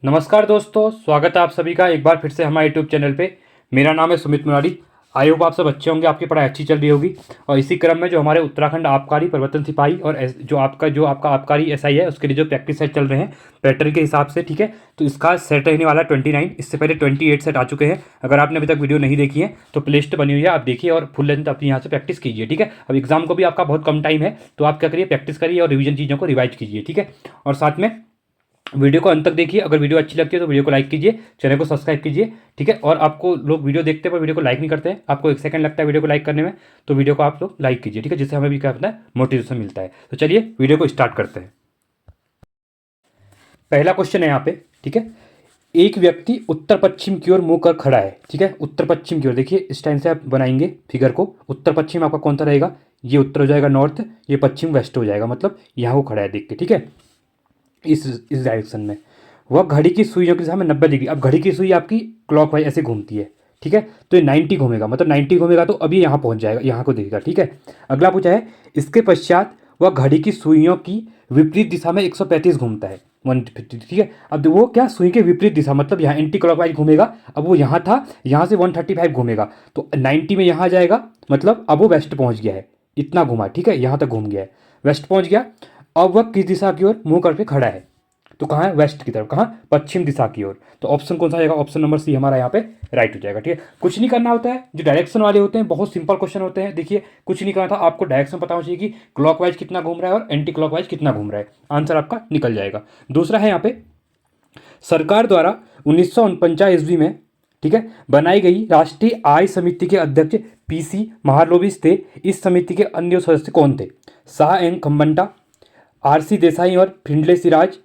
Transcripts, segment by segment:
नमस्कार दोस्तों, स्वागत है आप सभी का एक बार फिर से हमारे यूट्यूब चैनल पे। मेरा नाम है सुमित मुरारी। आई होप आप सब अच्छे होंगे, आपकी पढ़ाई अच्छी चल रही होगी। और इसी क्रम में जो हमारे उत्तराखंड आबकारी परिवर्तन सिपाही और जो आपका आबकारी एसआई है उसके लिए जो प्रैक्टिस सेट चल रहे हैं पैटर्न के हिसाब से, ठीक है। तो इसका सेट रहने वाला है 29। इससे पहले 28 सेट आ चुके हैं। अगर आपने अभी तक वीडियो नहीं देखी है तो प्ले लिस्ट बनी हुई है, आप देखिए और फुल लेंथ अपनी यहाँ से प्रैक्टिस कीजिए, ठीक है। अब एग्जाम को भी आपका बहुत कम टाइम है, तो आप क्या करिए, प्रैक्टिस करिए और रिवीजन चीज़ों को रिवाइज कीजिए, ठीक है। और साथ में वीडियो को अंत तक देखिए। अगर वीडियो अच्छी लगती है तो वीडियो को लाइक कीजिए, चैनल को सब्सक्राइब कीजिए, ठीक है। और आपको लोग वीडियो देखते हैं पर वीडियो को लाइक नहीं करते हैं, आपको 1 सेकंड लगता है वीडियो को लाइक करने में, तो वीडियो को आप लोग लाइक कीजिए, ठीक है, जिससे हमें भी क्या होता है, मोटिवेशन मिलता है। तो चलिए वीडियो को स्टार्ट करते हैं। पहला क्वेश्चन है यहाँ पे, ठीक है। एक व्यक्ति उत्तर पश्चिम की ओर मुंह कर खड़ा है, ठीक है। उत्तर पश्चिम की ओर देखिए, इस टाइम से आप बनाएंगे फिगर को। उत्तर पश्चिम आपका कौन सा रहेगा, ये उत्तर हो जाएगा नॉर्थ, ये पश्चिम वेस्ट हो जाएगा, मतलब यहाँ वो खड़ा है देख के, ठीक है, इस डायरेक्शन में। वह घड़ी की सुइयों की दिशा में 90 डिग्री। अब घड़ी की सुई आपकी क्लॉकवाइज ऐसे घूमती है, ठीक है। तो ये 90 घूमेगा, मतलब 90 घूमेगा तो अभी यहाँ पहुँच जाएगा, यहाँ को देखेगा, ठीक है। अगला पूछा है, इसके पश्चात वह घड़ी की सुइयों की विपरीत दिशा में 135 घूमता है, 150, ठीक है। अब वो क्या, सुई के विपरीत दिशा, मतलब यहाँ एंटी क्लॉकवाइज घूमेगा। अब वो यहाँ था, यहाँ से 135 घूमेगा तो 90 में यहाँ जाएगा, मतलब अब वो वेस्ट पहुँच गया है, इतना घुमा, ठीक है, यहाँ तक घूम गया है, वेस्ट पहुँच गया। अब वह किस दिशा की ओर मुंह करके खड़ा है, तो कहाँ है, वेस्ट की तरफ, कहाँ, पश्चिम दिशा की ओर। तो ऑप्शन कौन सा आएगा, ऑप्शन नंबर सी हमारा यहाँ पे राइट हो जाएगा, ठीक है। कुछ नहीं करना होता है, जो डायरेक्शन वाले होते हैं बहुत सिंपल क्वेश्चन होते हैं। देखिए कुछ नहीं करना था, आपको डायरेक्शन पता होना चाहिए कि क्लॉकवाइज कितना घूम रहा है और एंटी क्लॉकवाइज कितना घूम रहा है, आंसर आपका निकल जाएगा। दूसरा है यहाँ पे, सरकार द्वारा 1949 ईस्वी में, ठीक है, बनाई गई राष्ट्रीय आय समिति के अध्यक्ष पीसी महालोबिस थे। इस समिति के अन्य सदस्य कौन थे, शाह एन खम्बंटा, आरसी देसाई और फिंडले सिराज,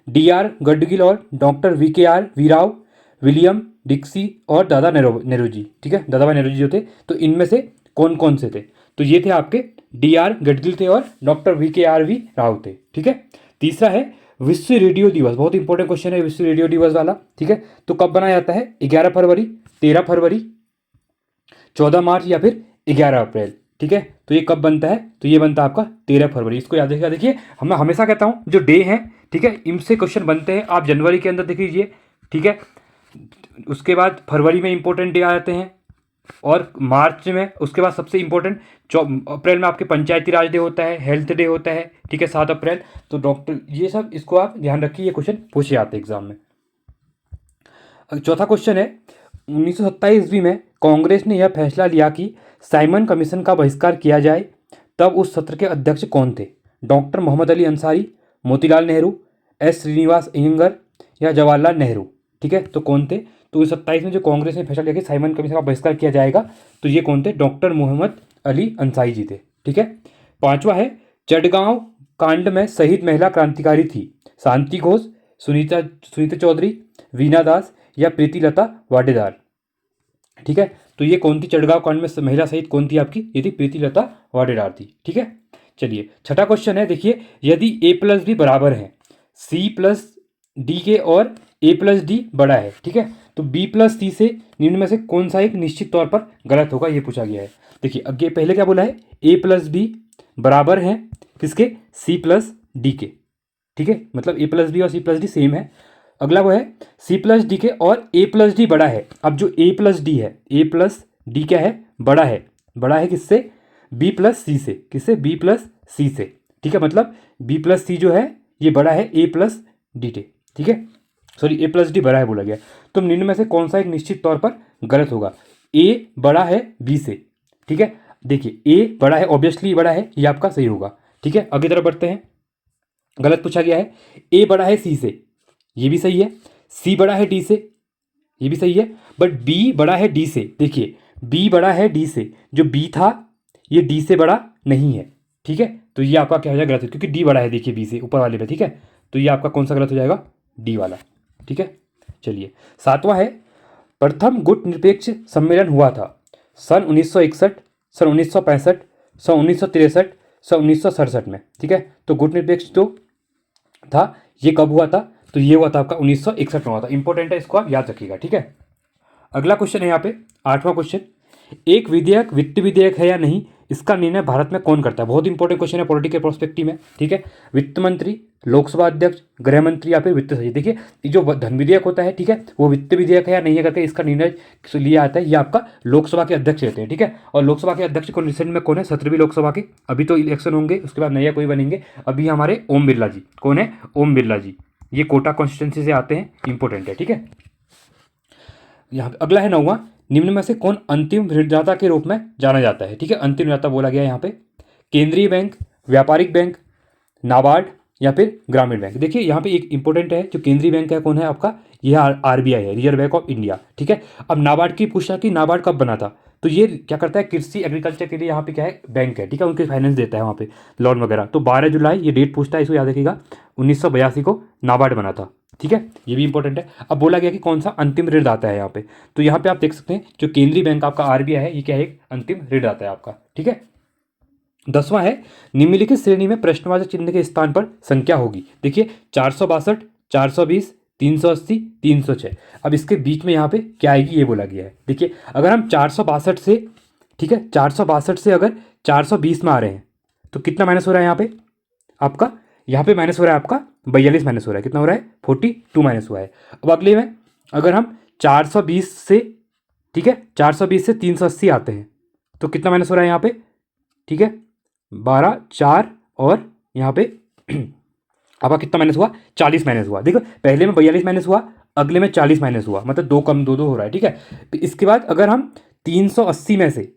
डीआर गडगिल और डॉक्टर वीकेआर वीराव, विलियम डिक्सी और दादा नेहरूजी, ठीक है, दादाभाई नेहरूजी जो थे। तो इनमें से कौन कौन से थे, तो ये थे आपके डीआर गडगिल थे और डॉक्टर वीकेआर वी राव थे, ठीक है। तीसरा है विश्व रेडियो दिवस, बहुत इंपॉर्टेंट क्वेश्चन है विश्व रेडियो दिवस वाला, ठीक है। तो कब बनाया जाता है, 11 फरवरी, 13 फरवरी, 14 मार्च या फिर 11 अप्रैल, ठीक है। तो ये कब बनता है, तो ये बनता है आपका 13 फरवरी। इसको याद रखिएगा। देखिए मैं हमेशा कहता हूँ जो डे हैं, ठीक है, इनसे क्वेश्चन बनते हैं। आप जनवरी के अंदर देख लीजिए, ठीक है, उसके बाद फरवरी में इंपॉर्टेंट डे आ जाते हैं और मार्च में, उसके बाद सबसे इंपॉर्टेंट अप्रैल में आपके पंचायती राज डे होता है, हेल्थ डे होता है, ठीक है, 7 अप्रैल। तो डॉक्टर, ये सब इसको आप ध्यान रखिए, ये क्वेश्चन पूछे जाते हैं एग्जाम में। चौथा क्वेश्चन है, 1927 ईस्वी में कांग्रेस ने यह फैसला लिया कि साइमन कमीशन का बहिष्कार किया जाए। तब उस सत्र के अध्यक्ष कौन थे, डॉक्टर मोहम्मद अली अंसारी, मोतीलाल नेहरू, एस श्रीनिवास अयंगर या जवाहरलाल नेहरू, ठीक है। तो कौन थे, तो 1927 में जो कांग्रेस ने फैसला लिया कि साइमन कमीशन का बहिष्कार किया जाएगा, तो ये कौन थे, डॉक्टर मोहम्मद अली अंसारी जी थे, ठीक है। पांचवा है, चटगांव कांड में शहीद महिला क्रांतिकारी थी, शांति घोष, सुनीता चौधरी, वीना दास या प्रीतिलता वाडेदार, ठीक है। तो ये कौन थी, चटगांव कांड में महिला शहीद कौन थी आपकी, ये थी प्रीतिलता वाडेदार थी, ठीक है। चलिए छठा क्वेश्चन है, देखिए यदि a प्लस बी बराबर है c प्लस डी के और a प्लस डी बड़ा है, ठीक है, तो b प्लस सी से निम्न में से कौन सा एक निश्चित तौर पर गलत होगा, ये पूछा गया है। देखिए अगे पहले क्या बोला है, a प्लस बी बराबर है किसके, c प्लस डी के, ठीक है, मतलब a प्लस बी और c प्लस डी सेम है। अगला वो है सी प्लस डी के और ए प्लस डी बड़ा है। अब जो ए प्लस डी है, ए प्लस डी क्या है, बड़ा है, बड़ा है किससे, बी प्लस सी से, किससे, बी प्लस सी से, ठीक है, मतलब बी प्लस सी जो है ये बड़ा है ए प्लस डी से, ठीक है, सॉरी ए प्लस डी बड़ा है बोला गया। तो निम्न में से कौन सा एक निश्चित तौर पर गलत होगा, ए बड़ा है बी से, ठीक है। देखिए ए बड़ा है, ऑब्वियसली बड़ा है, ये आपका सही होगा, ठीक है। आगे तरफ बढ़ते हैं, गलत पूछा गया है, ए बड़ा है सी से, ये भी सही है, सी बड़ा है डी से, ये भी सही है, बट बी बड़ा है डी से। देखिए बी बड़ा है डी से, जो बी था ये डी से बड़ा नहीं है, ठीक है। तो ये आपका क्या हो जाएगा, गलत, क्योंकि डी बड़ा है, देखिए बी से ऊपर वाले पे, ठीक है। तो ये आपका कौन सा गलत हो जाएगा, डी वाला, ठीक है। चलिए सातवां है, प्रथम गुट निरपेक्ष सम्मेलन हुआ था सन 1961, सन 1965, सन 1963, सन 1967 में, ठीक है। तो गुट निरपेक्ष जो था ये कब हुआ था, तो ये हुआ था आपका 1961 में हुआ था। इंपॉर्टेंट है, इसको आप याद रखिएगा, ठीक है। अगला क्वेश्चन है यहाँ पे, आठवां क्वेश्चन, एक विधेयक वित्त विधेयक है या नहीं, इसका निर्णय भारत में कौन करता है। बहुत इंपॉर्टेंट क्वेश्चन है पॉलिटिकल प्रोस्पेक्टिव में, ठीक है। वित्त मंत्री, लोकसभा अध्यक्ष, गृह मंत्री या फिर वित्त सचिव। देखिए ये जो धन विधेयक होता है, ठीक है, वो वित्त विधेयक है या नहीं है करके इसका निर्णय लिया आता है, ये आपका लोकसभा के अध्यक्ष रहते हैं, ठीक है। और लोकसभा के अध्यक्ष कौन रिसेंट में कौन है? 17वीं लोकसभा के, अभी तो इलेक्शन होंगे, उसके बाद नया कोई बनेंगे। अभी हमारे ओम बिरला जी। कौन है? ओम बिरला जी। ये कोटा कॉन्स्टिट्यूंसी से आते हैं, इंपॉर्टेंट है, ठीक है। यहाँ पे अगला है 9वां, निम्न में से कौन अंतिम ऋणदाता के रूप में जाना जाता है? ठीक है, अंतिम ऋणदाता बोला गया है यहाँ पे। केंद्रीय बैंक, व्यापारिक बैंक, नाबार्ड या फिर ग्रामीण बैंक। देखिए यहाँ पे एक इंपॉर्टेंट है, जो केंद्रीय बैंक है कौन है आपका? यह आरबीआई है, रिजर्व बैंक ऑफ इंडिया, ठीक है। अब नाबार्ड की पूछा कि नाबार्ड कब बना था, तो ये क्या करता है? कृषि एग्रीकल्चर के लिए यहाँ पे क्या है? बैंक है, ठीक है, उनके फाइनेंस देता है वहाँ पे, लोन वगैरह। तो 12 जुलाई ये डेट पूछता है, इसको याद रखिएगा। 1982 को नाबार्ड बना था, ठीक है, ये भी इंपॉर्टेंट है। अब बोला गया कि कौन सा अंतिम ऋणदाता है यहाँ पे, तो यहाँ पे आप देख सकते हैं जो केंद्रीय बैंक आपका आरबीआई है, ये क्या है? एक अंतिम ऋणदाता है आपका, ठीक है। 10वां है, निम्नलिखित श्रेणी में प्रश्नवाचक चिन्ह के स्थान पर संख्या होगी। देखिए 462, 420, 380, 306। अब इसके बीच में यहाँ पे क्या आएगी ये बोला गया है। देखिए अगर हम 462 से, ठीक है, 462 से अगर 420 में आ रहे हैं तो कितना माइनस हो रहा है यहाँ पे आपका? यहाँ पे माइनस हो रहा है आपका 42 माइनस हो रहा है। कितना हो रहा है? 42 माइनस हुआ है। अब अगले में अगर हम 420 से, ठीक है, 420 से 380 आते हैं तो कितना माइनस हो रहा है यहाँ पे? ठीक है, 12, 4 और यहाँ पे आपका कितना माइनस हुआ? 40 माइनस हुआ। देखो पहले में 42 माइनस हुआ, अगले में 40 माइनस हुआ, मतलब दो कम दो हो रहा है, ठीक है। तो इसके बाद अगर हम 380 में से,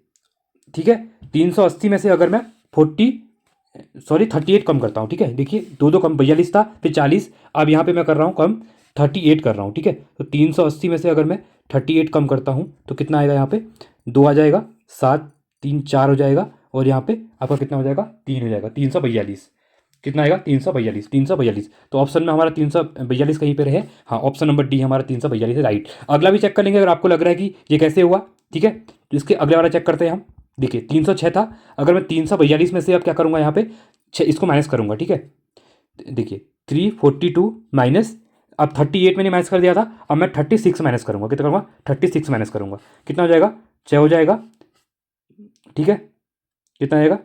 ठीक है, 380 में से अगर मैं 38 कम करता हूँ, ठीक है, देखिए दो कम, 42 था फिर 40, अब यहाँ पे मैं कर रहा हूँ कम 38 कर रहा हूँ, ठीक है। तो 380 में से अगर मैं 38 कम करता हूँ तो कितना आएगा? यहाँ पे 2 आ जाएगा, 7, 3, 4 हो जाएगा, और यहाँ पे आपका कितना हो जाएगा? 3 हो जाएगा, 342। कितना आएगा? 342, 342। तो ऑप्शन में हमारा 342 कहीं पर है, हाँ, ऑप्शन नंबर डी हमारा 342 है, राइट। अगला भी चेक कर लेंगे अगर आपको लग रहा है कि ये कैसे हुआ, ठीक है। तो इसके अगले वाला चेक करते हैं हम। देखिए 306 था, अगर मैं 342 में से अब क्या करूँगा? यहाँ पे इसको माइनस करूँगा, ठीक है। देखिए 342 माइनस, अब 38 मैंने माइनस कर दिया था, अब मैं 36 माइनस करूँगा। कितना करूँगा? 36 माइनस करूँगा। कितना हो जाएगा? 6 हो जाएगा, ठीक है। कितना आएगा?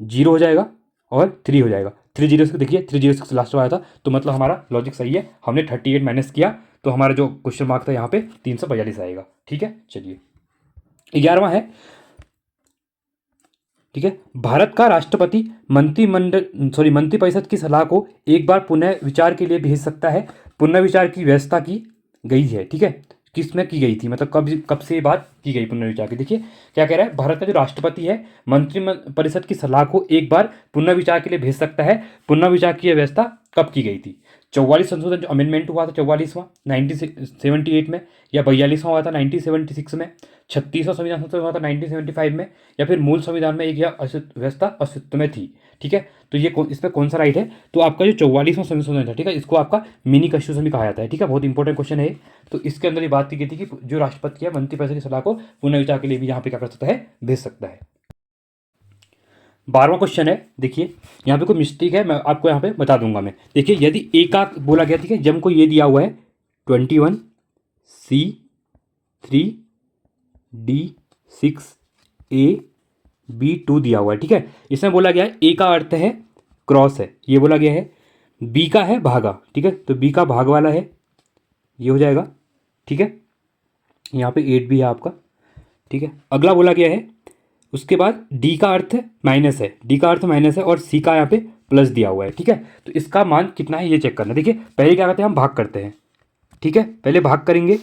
0 हो जाएगा और 3 हो जाएगा। 306, देखिए 306 लास्ट में आया था, तो मतलब हमारा लॉजिक सही है। हमने 38 माइनस किया तो हमारा जो क्वेश्चन मार्क था यहाँ पे 342 आएगा, ठीक है। चलिए 11वां है, ठीक है, भारत का राष्ट्रपति मंत्रिपरिषद की सलाह को एक बार पुनः विचार के लिए भेज सकता है। पुनर्विचार की व्यवस्था की गई है, ठीक है, किस में की गई थी, मतलब कब से ये बात की गई पुनर्विचार की? देखिए क्या कह रहा है, भारत का जो राष्ट्रपति है मंत्रिपरिषद की सलाह को एक बार पुनर्विचार के लिए भेज सकता है। पुनर्विचार की यह व्यवस्था कब की गई थी? 44 संशोधन जो अमेंडमेंट हुआ था 44वां 1978 में, या 42वां हुआ था 1976 में, 36वां संविधान संशोधन हुआ था 1975 में, या फिर मूल संविधान में एक यह व्यवस्था अस्तित्व में थी, ठीक है। तो ये इसमें कौन सा राइट है? तो आपका जो 44वां संशोधन था, ठीक है, इसको आपका मिनी कॉन्स्टिट्यूशन भी कहा जाता है, ठीक है, बहुत इंपॉर्टेंट क्वेश्चन है। तो इसके अंदर ये बात की गई थी कि जो राष्ट्रपति है मंत्रिपरिषद की सलाह को पुनर्विचार के लिए भी यहाँ पे क्या कर सकता है? भेज सकता है। 12वां क्वेश्चन है, देखिए यहाँ पे कोई मिस्टेक है, मैं आपको यहाँ पे बता दूंगा मैं। देखिए यदि ए का बोला गया, ठीक है, जब को ये दिया हुआ है 21 C 3 D 6 A B 2 दिया हुआ है, ठीक है। इसमें बोला गया है ए का अर्थ है क्रॉस है, ये बोला गया है। बी का है भागा, ठीक है, तो बी का भाग वाला है, ये हो जाएगा, ठीक है। यहाँ पे 8 भी है आपका, ठीक है। अगला बोला गया है, उसके बाद डी का अर्थ माइनस है, डी का अर्थ माइनस है, और सी का यहाँ पे प्लस दिया हुआ है, ठीक है। तो इसका मान कितना है ये चेक करना। देखिए पहले क्या करते हैं, हम भाग करते हैं, ठीक है, पहले भाग करेंगे।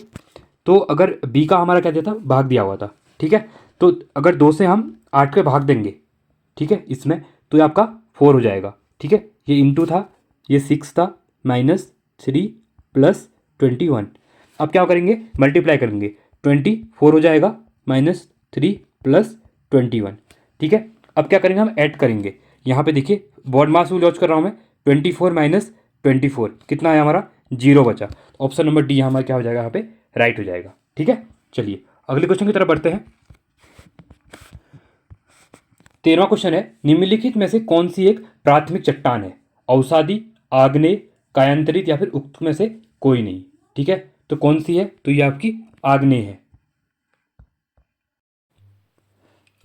तो अगर बी का हमारा क्या दिया था? भाग दिया हुआ था, ठीक है। तो अगर 2 से हम 8 के भाग देंगे, ठीक है, इसमें, तो ये आपका 4 हो जाएगा, ठीक है। ये इंटू था, ये 6 था, -3 + 21। अब क्या करेंगे? मल्टीप्लाई करेंगे, 24 हो जाएगा, -3 + 21, ठीक है। अब क्या करेंगे? हम ऐड करेंगे। यहाँ पे देखिए बॉड मास रूल यूज कर रहा हूँ मैं, 24 - 24 कितना है हमारा? 0 बचा। ऑप्शन नंबर डी हमारा क्या हो जाएगा? यहाँ पे राइट हो जाएगा, ठीक है। चलिए अगले क्वेश्चन की तरफ बढ़ते हैं। 13वां क्वेश्चन है, निम्नलिखित में से कौन सी एक प्राथमिक चट्टान है? अवसादी, आग्नेय, कायांतरित या फिर उक्त में से कोई नहीं, ठीक है। तो कौन सी है? तो ये आपकी आग्नेय है।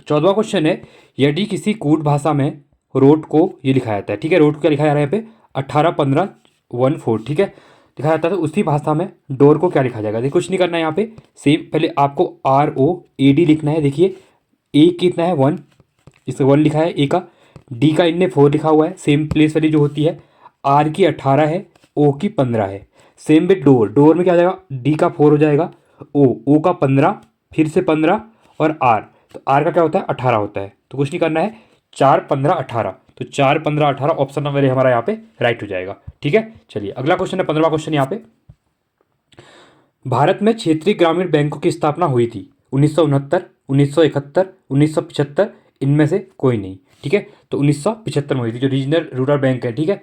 14वां क्वेश्चन है, यदि किसी कूट भाषा में रोट को ये लिखा जाता है, ठीक है, रोट को क्या लिखा जा रहा है यहाँ पे? 181514, ठीक है, लिखा जाता है। तो उसी भाषा में डोर को क्या लिखा जाएगा? देखिए कुछ नहीं करना है यहाँ पे, सेम पहले आपको ROAD लिखना है। देखिए ए कितना है 1, इसमें 1 लिखा है ए का, डी का इनने 4 लिखा हुआ है, सेम प्लेस वाली जो होती है, आर की 18 है, ओ की 15 है। सेम विद डोर, डोर में क्या आ जाएगा? डी का 4 हो जाएगा, ओ का 15, फिर से 15 और आर, तो आर का क्या होता है? 18 होता है। तो कुछ नहीं करना है, 4 15 18, तो 4 15 18 ऑप्शन नंबर ए हमारा यहाँ पे राइट हो जाएगा। ठीक है, चलिए अगला क्वेश्चन है 15वां क्वेश्चन यहाँ पे। भारत में क्षेत्रीय ग्रामीण बैंकों की स्थापना हुई थी 1969, 1971, 1975, इनमें से कोई नहीं। ठीक है, तो 1975 में हुई थी, जो रीजनल रूरल बैंक है, ठीक है,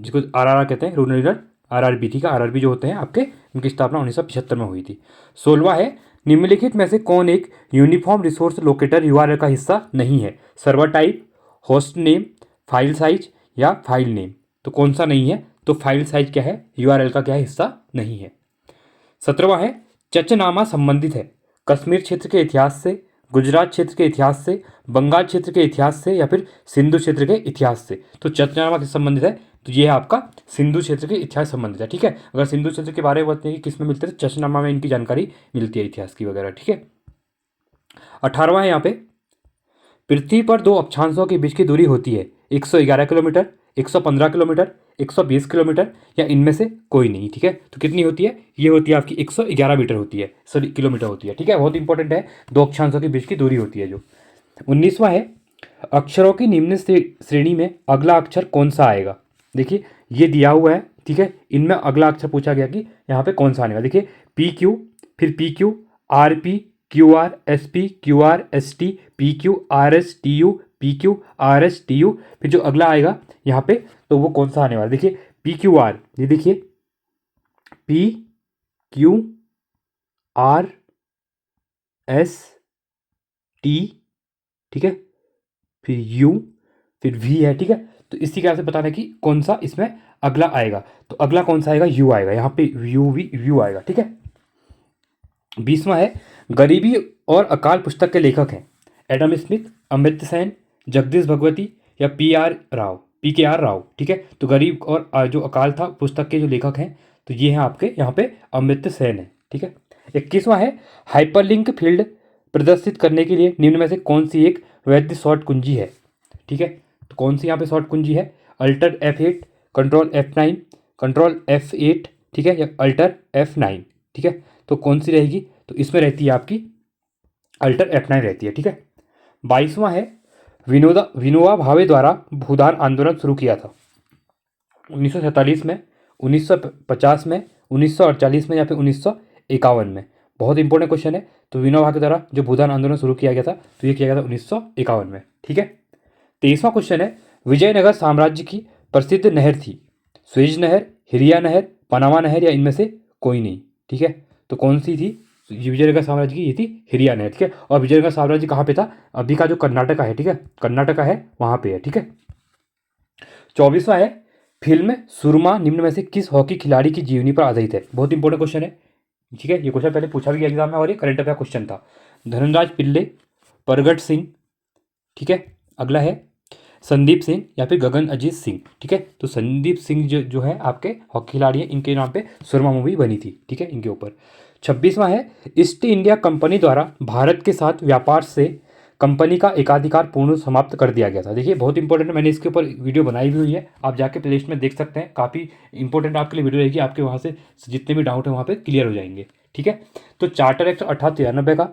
जिसको RRR कहते हैं, रूरल RRB, ठीक है, RRB जो होते हैं आपके, उनकी स्थापना 1975 में हुई थी। 16वां है, निम्नलिखित में से कौन एक यूनिफॉर्म रिसोर्स लोकेटर URL का हिस्सा नहीं है? Server type, host name, file size या फाइल नेम। तो कौन सा नहीं है? तो फाइल साइज क्या है? URL का क्या है? हिस्सा नहीं है। 17वां है, चचनामा संबंधित है कश्मीर क्षेत्र के इतिहास से, गुजरात क्षेत्र के इतिहास से, बंगाल क्षेत्र के इतिहास से या फिर सिंधु क्षेत्र के इतिहास से। तो चचनामा किस संबंधित है? तो ये है आपका सिंधु क्षेत्र के इतिहास संबंधित है। ठीक है, अगर सिंधु क्षेत्र के बारे में बताते हैं कि किस में मिलते हैं, तो चचनामा में इनकी जानकारी मिलती है, इतिहास की वगैरह। ठीक है, 18वां है यहाँ पे, पृथ्वी पर दो अक्षांशों के बीच की दूरी होती है 111 किलोमीटर, 115 किलोमीटर, 120 किलोमीटर या इनमें से कोई नहीं। ठीक है, तो कितनी होती है? ये होती है आपकी 111 मीटर होती है, सॉरी किलोमीटर होती है। ठीक है, बहुत इंपॉर्टेंट है, दो अक्षांशों के बीच की दूरी होती है जो। 19वां है, अक्षरों की निम्न श्रेणी में अगला अक्षर कौन सा आएगा? देखिए ये दिया हुआ है, ठीक है, इनमें अगला अक्षर पूछा गया कि यहाँ पे कौन सा आने वाला। देखिए PQ, फिर PQ, RP, QR, SP, QR, ST, PQ, RS, TU, PQ, RS, TU, फिर जो अगला आएगा यहाँ पे, तो वो कौन सा आने वाला? देखिए PQR, ये देखिए PQRS T, ठीक है, फिर U, फिर V है। ठीक है, तो इसी के से बताना है कि कौन सा इसमें अगला आएगा। तो अगला कौन सा आएगा? U आएगा, यहाँ पे U आएगा। ठीक है, 20वां है, गरीबी और अकाल पुस्तक के लेखक हैं एडम स्मिथ, अमृत सेन, जगदीश भगवती या PKR राव। ठीक है, तो गरीब और जो अकाल था पुस्तक के जो लेखक हैं, तो ये हैं आपके यहाँ पे अमृत सेन है। ठीक है, 21वां है, हाइपरलिंक फील्ड प्रदर्शित करने के लिए निम्न में से कौन सी एक वैध शॉर्ट कुंजी है? ठीक है, तो कौन सी यहाँ पे शॉर्ट कुंजी है? Alter F8, control F9, control F8, ठीक है, या अल्टर F9। ठीक है, तो कौन सी रहेगी? तो इसमें रहती है आपकी अल्टर F9 रहती है। ठीक है, 22वां है, विनोबा भावे द्वारा भूदान आंदोलन शुरू किया था 1947 में, 1950 में, 1948 में या फिर 1951 में। बहुत इंपॉर्टेंट क्वेश्चन है। तो विनोबा भावे द्वारा जो भूदान आंदोलन शुरू किया गया था, तो ये किया गया था 1951 में। ठीक है, 23वां क्वेश्चन है, विजयनगर साम्राज्य की प्रसिद्ध नहर थी स्वेज नहर, हिरिया नहर, पनामा नहर या इनमें से कोई नहीं। ठीक है, तो कौन सी थी? विजयनगर साम्राज्य की ये थी हिरिया नहर। ठीक है, और विजयनगर साम्राज्य कहाँ पे था? अभी का जो कर्नाटका है, ठीक है, कर्नाटका है वहाँ पे है। ठीक है, 24वां है, फिल्म सुरमा निम्न में से किस हॉकी खिलाड़ी की जीवनी पर आधारित है? बहुत इंपॉर्टेंट क्वेश्चन है। ठीक है, ये क्वेश्चन पहले पूछा भी गया एग्जाम में और ये करंट अफेयर क्वेश्चन था। धनराज पिल्ले, परगट सिंह, ठीक है, अगला है संदीप सिंह या फिर गगन अजीत सिंह। ठीक है, तो संदीप सिंह जो है आपके हॉकी खिलाड़ी हैं, इनके नाम पे सुरमा मूवी बनी थी। ठीक है, इनके ऊपर। 26वां है, ईस्ट इंडिया कंपनी द्वारा भारत के साथ व्यापार से कंपनी का एकाधिकार पूर्ण समाप्त कर दिया गया था। देखिए बहुत इंपॉर्टेंट है, मैंने इसके ऊपर वीडियो बनाई भी हुई है, आप जाके प्लेलिस्ट में देख सकते हैं, काफ़ी इंपॉर्टेंट आपके लिए वीडियो रहेगी, आपके वहाँ से जितने भी डाउट है वहाँ पे क्लियर हो जाएंगे। ठीक है, तो चार्टर एक्ट 1893 का,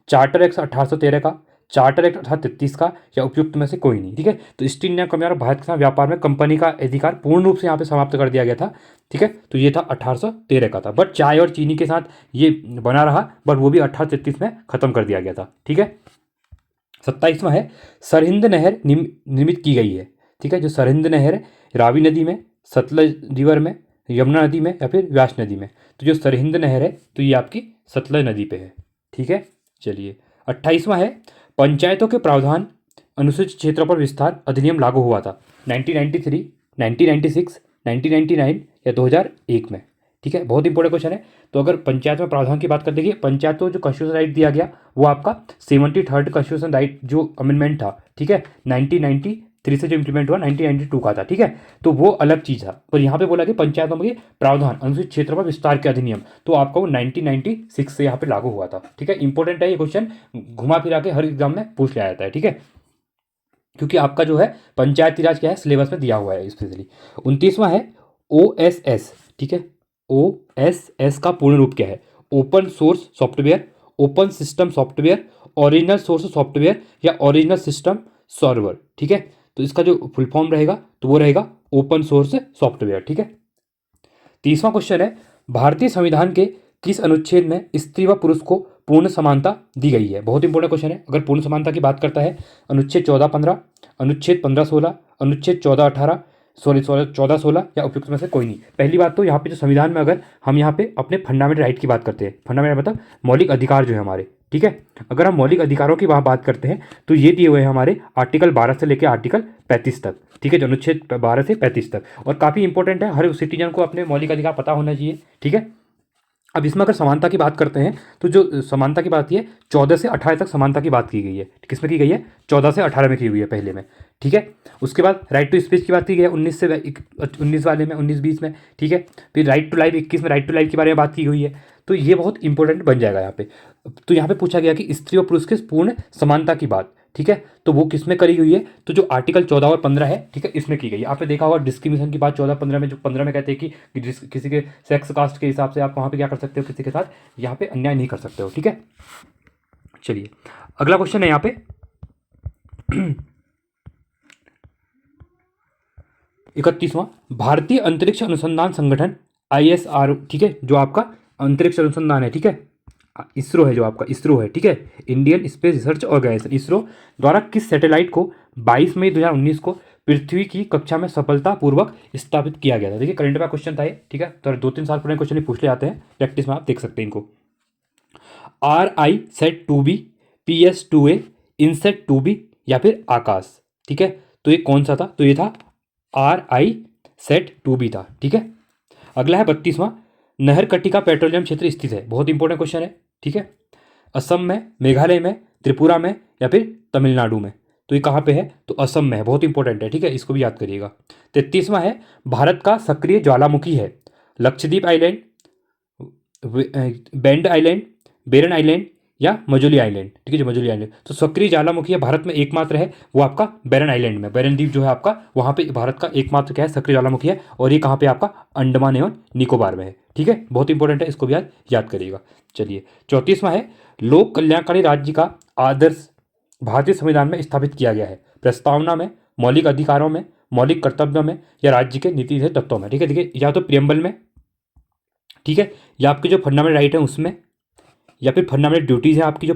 चार्टर एक्ट 1813 का, चार्टर एक्ट 1833 का या उपयुक्त में से कोई नहीं। ठीक है, तो ईस्ट इंडिया कंपनी और भारत के साथ व्यापार में कंपनी का अधिकार पूर्ण रूप से यहाँ पे समाप्त कर दिया गया था। ठीक है, तो ये था 1813 का था, बट चाय और चीनी के साथ ये बना रहा, बट वो भी 1833 में ख़त्म कर दिया गया था। ठीक है, 27वां है, सरहिंद नहर निर्मित की गई है। ठीक है, जो सरहिंद नहर है रावी नदी में, सतलज रिवर में, यमुना नदी में या फिर व्यास नदी में। तो जो सरहिंद नहर है तो ये आपकी सतलज नदी पे है। ठीक है, चलिए 28वां है, पंचायतों के प्रावधान अनुसूचित क्षेत्रों पर विस्तार अधिनियम लागू हुआ था 1993, 1996, 1999 या 2001 में। ठीक है, बहुत इंपॉर्टेंट क्वेश्चन है। तो अगर पंचायत में प्रावधान की बात करते हैं, पंचायतों जो कॉन्स्टिट्यूशन राइट दिया गया वो आपका 73rd कॉन्स्टिट्यूशन राइट जो अमेंडमेंट था, ठीक है, 1993 3 से जो इम्प्लीमेंट हुआ 1992 का था, ठीक है। तो वो अलग चीज़ था। पर यहाँ पे बोला कि पंचायतों में प्रावधान अनुसूचित क्षेत्र पर विस्तार के अधिनियम, तो आपका वो 1996 से यहाँ पे लागू हुआ था, ठीक है। इंपॉर्टेंट है ये क्वेश्चन, घुमा फिरा के हर एग्जाम में पूछ लिया जाता है, ठीक है, क्योंकि आपका जो है पंचायती राज क्या है सिलेबस में दिया हुआ है स्पेशली। 29वां है OSS, ठीक है। OSS का पूर्ण रूप क्या है? Open source software, open system software, original source software या ओरिजिनल सिस्टम सर्वर, ठीक है। तो इसका जो फुल फॉर्म रहेगा तो वो रहेगा ओपन सोर्स सॉफ्टवेयर, ठीक है। 30वां क्वेश्चन है भारतीय संविधान के किस अनुच्छेद में स्त्री व पुरुष को पूर्ण समानता दी गई है? बहुत इंपॉर्टेंट क्वेश्चन है। अगर पूर्ण समानता की बात करता है, अनुच्छेद 14-15, अनुच्छेद 15-16, अनुच्छेद 14-18, सॉरी 14-16 या उपयुक्त में से कोई नहीं। पहली बात तो यहाँ पे जो संविधान में अगर हम यहाँ पे अपने फंडामेंटल राइट की बात करते हैं, फंडामेंटल मतलब मौलिक अधिकार जो है हमारे, ठीक है। अगर हम मौलिक अधिकारों की बात करते हैं तो ये दिए हुए हैं हमारे आर्टिकल 12 से लेकर आर्टिकल 35 तक, ठीक है, जो अनुच्छेद 12 से 35 तक। और काफ़ी इंपॉर्टेंट है, हर सिटीजन को अपने मौलिक अधिकार पता होना चाहिए, ठीक है। अब इसमें अगर समानता की बात करते हैं तो जो समानता की बात की है 14 से 18 तक समानता की बात की गई है। किसमें की गई है? 14 से 18 में की हुई है पहले में, ठीक है। उसके बाद राइट टू स्पीच की बात की गई है 19 वाले में, 19-20 में, ठीक है। फिर राइट टू लाइफ 21 में राइट टू लाइफ के बारे में बात की हुई है। तो ये बहुत इंपॉर्टेंट बन जाएगा यहाँ पे। तो यहाँ पे पूछा गया कि स्त्री और पुरुष के पूर्ण समानता की बात, ठीक है, तो वो किस में करी हुई है? तो जो आर्टिकल 14 और 15 है, ठीक है, इसमें की गई है। आपने देखा होगा डिस्क्रिमिनेशन की बात 14-15 में, जो 15 में कहते हैं कि किसी के सेक्स कास्ट के हिसाब से आप वहाँ पे क्या कर सकते हो, किसी के साथ यहाँ पे अन्याय नहीं कर सकते हो, ठीक है। चलिए अगला क्वेश्चन है यहाँ पे 31वां भारतीय अंतरिक्ष अनुसंधान संगठन ISRO, ठीक है, जो आपका अंतरिक्ष अनुसंधान है, ठीक है, इसरो है, जो आपका इसरो है, ठीक है, Indian Space Research Organisation, ISRO द्वारा किस सैटेलाइट को 22 मई 2019 को पृथ्वी की कक्षा में सफलतापूर्वक स्थापित किया गया था? देखिए करंट का क्वेश्चन था ये, ठीक है, तो 2-3 साल पुराने क्वेश्चन ही पूछ ले जाते हैं प्रैक्टिस में, आप देख सकते हैं इनको। RISAT-2B, PS-2A, INSAT-2B या फिर आकाश, ठीक है। तो ये कौन सा था? तो ये था RISAT-2B था, ठीक है। अगला है 32वां नहरकटिका पेट्रोलियम क्षेत्र स्थित है। बहुत इंपॉर्टेंट क्वेश्चन है, ठीक है। असम में, मेघालय में, त्रिपुरा में या फिर तमिलनाडु में? तो ये कहाँ पे है? तो असम में है। बहुत इंपॉर्टेंट है, ठीक है, इसको भी याद करिएगा। 33वां है भारत का सक्रिय ज्वालामुखी है लक्षद्वीप आइलैंड, बेंड आइलैंड, बेरन आइलैंड या मजुली आइलैंड, ठीक है, जो मजुली आइलैंड। तो सक्रिय ज्वालामुखी है भारत में एकमात्र है वो आपका बेरन आइलैंड में, बेरन द्वीप जो है आपका, वहाँ पे भारत का एकमात्र क्या है? सक्रिय ज्वालामुखी है। और ये कहाँ पे आपका? अंडमान एवं निकोबार में है, ठीक है। बहुत इंपॉर्टेंट है, इसको भी याद करिएगा। चलिए 34वां है लोक कल्याणकारी राज्य का आदर्श भारतीय संविधान में स्थापित किया गया है प्रस्तावना में, मौलिक अधिकारों में, मौलिक कर्तव्यों में या राज्य के नीति तत्वों में, ठीक है। देखिए या तो प्रियम्बल में, ठीक है, या आपके जो फंडामेंटल राइट है उसमें, या फिर फंडामेंटल ड्यूटीज़ है आपकी जो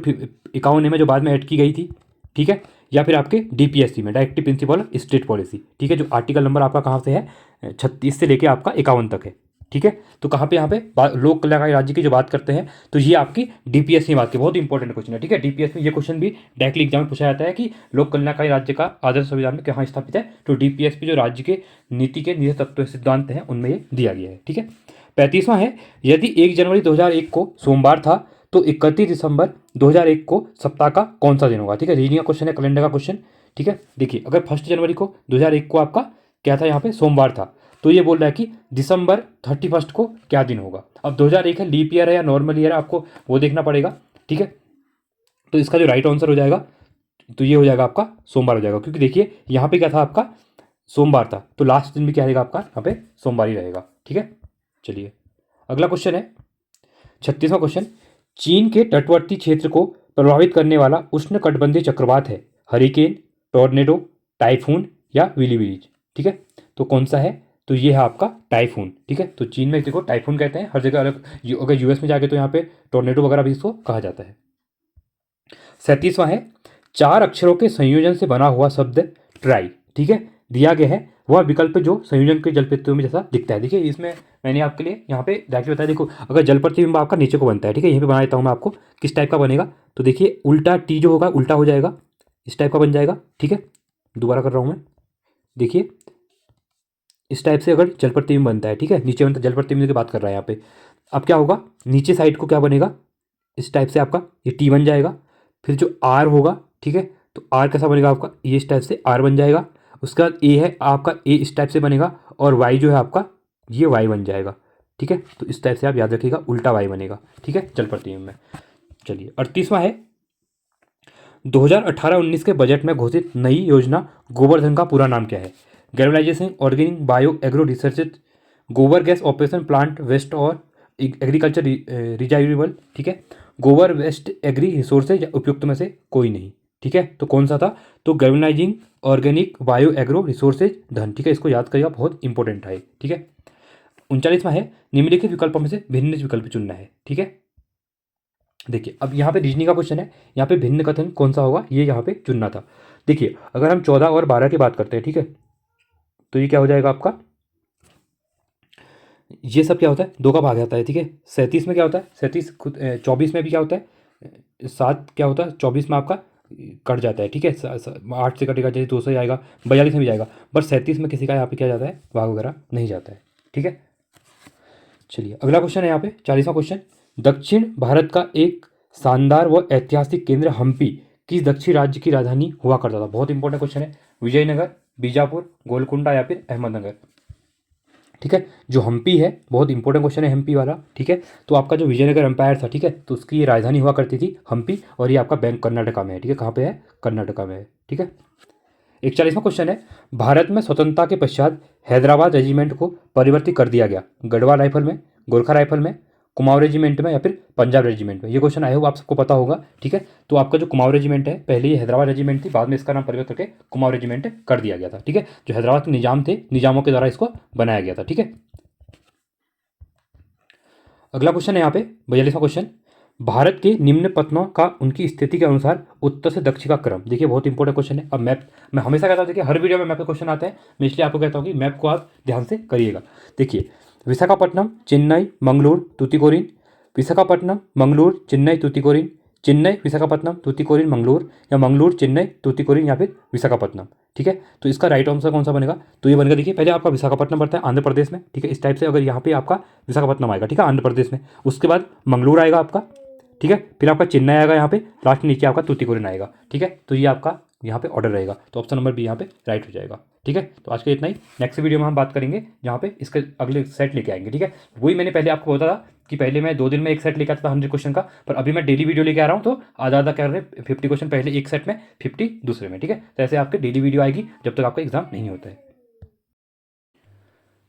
51 में जो बाद में ऐड की गई थी, ठीक है, या फिर आपके DPSC में directive principle of state policy, ठीक है, जो आर्टिकल नंबर आपका कहाँ से है? 36 से लेके आपका 51 तक है, ठीक है। तो कहाँ पे यहाँ पे लोक कल्याणकारी राज्य की जो बात करते हैं तो ये आपकी DPSC में बात की बहुत इंपॉर्टेंट क्वेश्चन है, ठीक है। DPSC में ये क्वेश्चन भी डायरेक्टली एग्जाम में पूछा जाता है कि लोक कल्याणकारी राज्य का आदर्श संविधान में कहाँ स्थापित है? तो DPSC जो राज्य के नीति के निहित तत्व सिद्धांत हैं उनमें ये दिया गया है, ठीक है। 35वां है यदि 1 जनवरी 2001 को सोमवार था तो 31 दिसंबर 2001 को सप्ताह का कौन सा दिन होगा? ठीक है, रीजनिंग का क्वेश्चन है, कैलेंडर का क्वेश्चन, ठीक है। देखिए अगर 1 जनवरी को 2001 को आपका क्या था? यहाँ पे सोमवार था, तो ये बोल रहा है कि दिसंबर 31 को क्या दिन होगा। अब 2001 है, लीप ईयर है या नॉर्मल ईयर है, आपको वो देखना पड़ेगा, ठीक है। तो इसका जो राइट आंसर हो जाएगा तो ये हो जाएगा आपका सोमवार हो जाएगा, क्योंकि देखिए यहाँ पे क्या था? आपका सोमवार था, तो लास्ट दिन भी क्या रहेगा आपका? यहाँ पे सोमवार ही रहेगा, ठीक है। चलिए अगला क्वेश्चन है 36वां क्वेश्चन चीन के तटवर्ती क्षेत्र को प्रभावित करने वाला उष्णकटिबंधीय चक्रवात है हरिकेन, टॉर्नेडो, टाइफून या विलीविलीज, ठीक है। तो कौन सा है? तो ये है आपका टाइफून, ठीक है। तो चीन में देखो टाइफून कहते हैं, हर जगह अलग, अगर US में जाके तो यहाँ पे टॉर्नेडो वगैरह भी इसको कहा जाता है। 37वां है 4 अक्षरों के संयोजन से बना हुआ शब्द ट्राई, ठीक है, दिया गया है वह विकल्प जो संयोजन के जल प्रतिबिंब जैसा दिखता है। देखिए इसमें मैंने आपके लिए यहाँ पे डायरेक्टली बताया, देखो अगर जल प्रतिबिंब आपका नीचे को बनता है, ठीक है, यहीं पे बना देता हूँ मैं आपको किस टाइप का बनेगा। तो देखिए उल्टा टी जो होगा उल्टा हो जाएगा, इस टाइप का बन जाएगा, ठीक है। दोबारा कर रहा हूँ मैं, देखिए इस टाइप से अगर जल प्रतिबिंब बनता है, ठीक है, नीचे बनता जल प्रतिबिंब की बात कर रहा है यहाँ पे। अब क्या होगा? नीचे साइड को क्या बनेगा? इस टाइप से आपका ये टी बन जाएगा। फिर जो आर होगा, ठीक है, तो आर कैसा बनेगा आपका? ये इस टाइप से आर बन जाएगा। उसके बाद ए है आपका, ए इस टाइप से बनेगा और वाई जो है आपका ये वाई बन जाएगा, ठीक है। तो इस टाइप से आप याद रखिएगा, उल्टा वाई बनेगा, ठीक है। चल पड़ती हूँ मैं। चलिए 38वां है, 2018-19 के बजट में घोषित नई योजना गोवर्धन का पूरा नाम क्या है? Galvanisation organic bio agro research, गोबर गैस ऑपरेशन प्लांट वेस्ट और एग्रीकल्चर रिजाइवेबल, ठीक है। गोबर वेस्ट एग्री रिसोर्सेज उपयुक्त में से कोई नहीं, ठीक है। तो कौन सा था? तो galvanising organic bio agro resources धन, ठीक है। इसको याद करिएगा, बहुत इंपॉर्टेंट है, ठीक है। 39वां है, निम्नलिखित विकल्पों में से भिन्न विकल्प चुनना है, ठीक है। देखिए अब यहाँ पे रीजनिंग का क्वेश्चन है, यहाँ पे भिन्न कथन कौन सा होगा ये यहाँ पे चुनना था। देखिए अगर हम 14 और 12 की बात करते हैं, ठीक है, तो ये क्या हो जाएगा आपका, ये सब क्या होता है, दो का भाग आता है, ठीक है। 37 में क्या होता है, 37 खुद 24 में भी क्या होता है, 7 क्या होता है, 24 में आपका कट जाता है, ठीक है। 8 से कटेगा, जैसे 2 से आएगा, 42 में भी जाएगा, बट 37 में किसी का यहाँ पे क्या जाता है, भाग वगैरह नहीं जाता है, ठीक है। चलिए अगला क्वेश्चन है यहाँ पे 40वां क्वेश्चन, दक्षिण भारत का एक शानदार व ऐतिहासिक केंद्र हम्पी किस दक्षिण राज्य की राजधानी हुआ करता था? बहुत इंपॉर्टेंट क्वेश्चन है। विजयनगर, बीजापुर, गोलकुंडा या फिर अहमदनगर, ठीक है। जो हम्पी है बहुत इंपॉर्टेंट क्वेश्चन है हम्पी वाला, ठीक है। तो आपका जो विजयनगर एम्पायर था, ठीक है, तो उसकी ये राजधानी हुआ करती थी हम्पी, और ये आपका बैंक कर्नाटका में है, ठीक है। कहाँ पे है? कर्नाटका में है, ठीक है। 41वां क्वेश्चन है, भारत में स्वतंत्रता के पश्चात हैदराबाद रेजिमेंट को परिवर्तित कर दिया गया गढ़वाल राइफल में, गोरखा राइफल में, कुमाऊं रेजिमेंट में या फिर पंजाब रेजिमेंट में? ये क्वेश्चन आए हो, आप सबको पता होगा, ठीक है। तो आपका जो कुमाऊं रेजिमेंट है, पहले ये हैदराबाद रेजिमेंट थी, बाद में इसका नाम परिवर्तन करके कुमाऊं रेजिमेंट कर दिया गया था, ठीक है। जो हैदराबाद के निजाम थे, निजामों के द्वारा इसको बनाया गया था, ठीक है। अगला क्वेश्चन है यहाँ पे 42वां क्वेश्चन, भारत के निम्न पत्तनों का उनकी स्थिति के अनुसार उत्तर से दक्षिण का क्रम। देखिए बहुत इंपॉर्टेंट क्वेश्चन है। अब मैप मैं हमेशा कहता हूँ, देखिए हर वीडियो में मैप के क्वेश्चन आते हैं, मैं इसलिए आपको कहता हूँ कि मैप को आप ध्यान से करिएगा। देखिए विशाखापट्टनम, चेन्नई, मंगलूर, तूतीकोरिन, विशाखापट्टनम, मंगलूर, चेन्नई, तूतीकोरिन, चेन्नई, विशाखापट्टनम, तूतीकोरिन, मंगलूर, या मंगलूर, चेन्नई, तूतीकोरिन या फिर विशाखापट्टनम, ठीक है। तो इसका राइट आंसर कौन सा बनेगा? तो ये बनेगा, देखिए पहले आपका विशाखापट्टनम पड़ता है आंध्र प्रदेश में, ठीक है। इस टाइप से अगर यहाँ पे आपका विशाखापट्टनम आएगा, ठीक है, आंध्र प्रदेश में, उसके बाद मंगलूर आएगा आपका, ठीक है, फिर आपका चेन्नई आएगा, यहाँ पे लास्ट नीचे आपका तूतीकोरिन आएगा, ठीक है। तो ये आपका यहाँ पे ऑर्डर रहेगा, तो ऑप्शन नंबर बी यहाँ पे राइट हो जाएगा, ठीक है। तो आज के इतना ही, नेक्स्ट वीडियो में हम बात करेंगे जहाँ पे इसके अगले सेट लेके आएंगे, ठीक है। वही मैंने पहले आपको बताया था कि पहले मैं 2 दिन में एक सेट लेके आता था 100 क्वेश्चन का, पर अभी मैं डेली वीडियो लेके आ रहा हूँ, तो आधा आधा कर रहे 50 क्वेश्चन पहले एक सेट में, 50 दूसरे में, ठीक है। तो ऐसे आपके डेली वीडियो आएगी जब तक आपका एग्जाम नहीं होता है।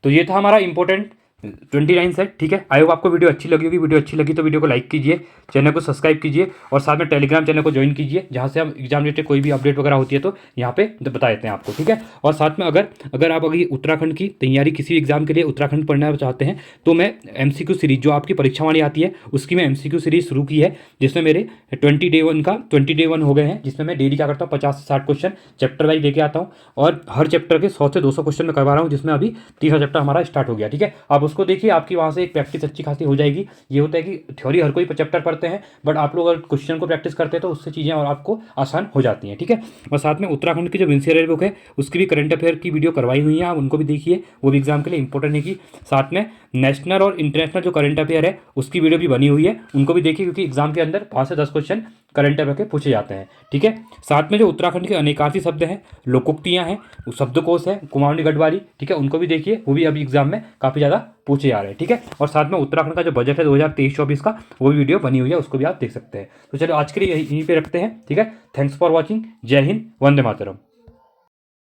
तो ये था हमारा इंपॉर्टेंट 29 सेट, ठीक है। आई होप आपको वीडियो अच्छी लगी होगी। वीडियो अच्छी लगी तो वीडियो को लाइक कीजिए, चैनल को सब्सक्राइब कीजिए, और साथ में टेलीग्राम चैनल को ज्वाइन कीजिए, जहाँ से हम एग्जाम रिलेटेड कोई भी अपडेट वगैरह होती है तो यहाँ पे बता देते हैं आपको, ठीक है। और साथ में अगर आप अभी उत्तराखंड की तैयारी, किसी एग्जाम के लिए उत्तराखंड पढ़ना चाहते हैं, तो मैं MCQ सीरीज जो आपकी परीक्षा वाली आती है उसकी मैं MCQ सीरीज शुरू की है, जिसमें मेरे 20 डे 1 हो गए हैं, जिसमें मैं डेली क्या करता हूँ 50 से 60 क्वेश्चन चैप्टर वाइज लेके आता हूँ, और हर चैप्टर के 100 से 200 क्वेश्चन में करवा रहा हूँ, जिसमें अभी 30वां चैप्टर हमारा स्टार्ट हो गया, ठीक है। आप उसको देखिए, आपकी वहाँ से एक प्रैक्टिस अच्छी खासी हो जाएगी। ये होता है कि थ्योरी हर कोई चैप्टर पढ़ते हैं, बट आप लोग अगर क्वेश्चन को प्रैक्टिस करते हैं तो उससे चीज़ें और आपको आसान हो जाती हैं, ठीक है। और साथ में उत्तराखंड की जो विंसियर बुक है उसकी भी करंट अफेयर की वीडियो करवाई हुई है, आप उनको भी देखिए, वो भी एग्जाम के लिए इंपॉर्टेंट है। कि साथ में नेशनल और इंटरनेशनल जो करंट अफेयर है उसकी वीडियो भी बनी हुई है, उनको भी देखिए, क्योंकि एग्जाम के अंदर 5 से 10 क्वेश्चन करंट अफेयर के पूछे जाते हैं, ठीक है। साथ में जो उत्तराखंड के अनेकासी शब्द हैं, लोकोक्तियाँ हैं, शब्दकोश है, कुमाऊनी गढ़वाली, ठीक है, उनको भी देखिए, वो भी अभी एग्जाम में काफ़ी ज़्यादा पूछे जा रहे हैं, ठीक है। और साथ में उत्तराखंड का जो बजट है 2023-24 का, वो भी वीडियो बनी हुई है, उसको भी आप देख सकते हैं। तो चलो आज के लिए यहीं पे रखते हैं, ठीक है। Thanks for watching. जय हिंद, वंदे मातरम।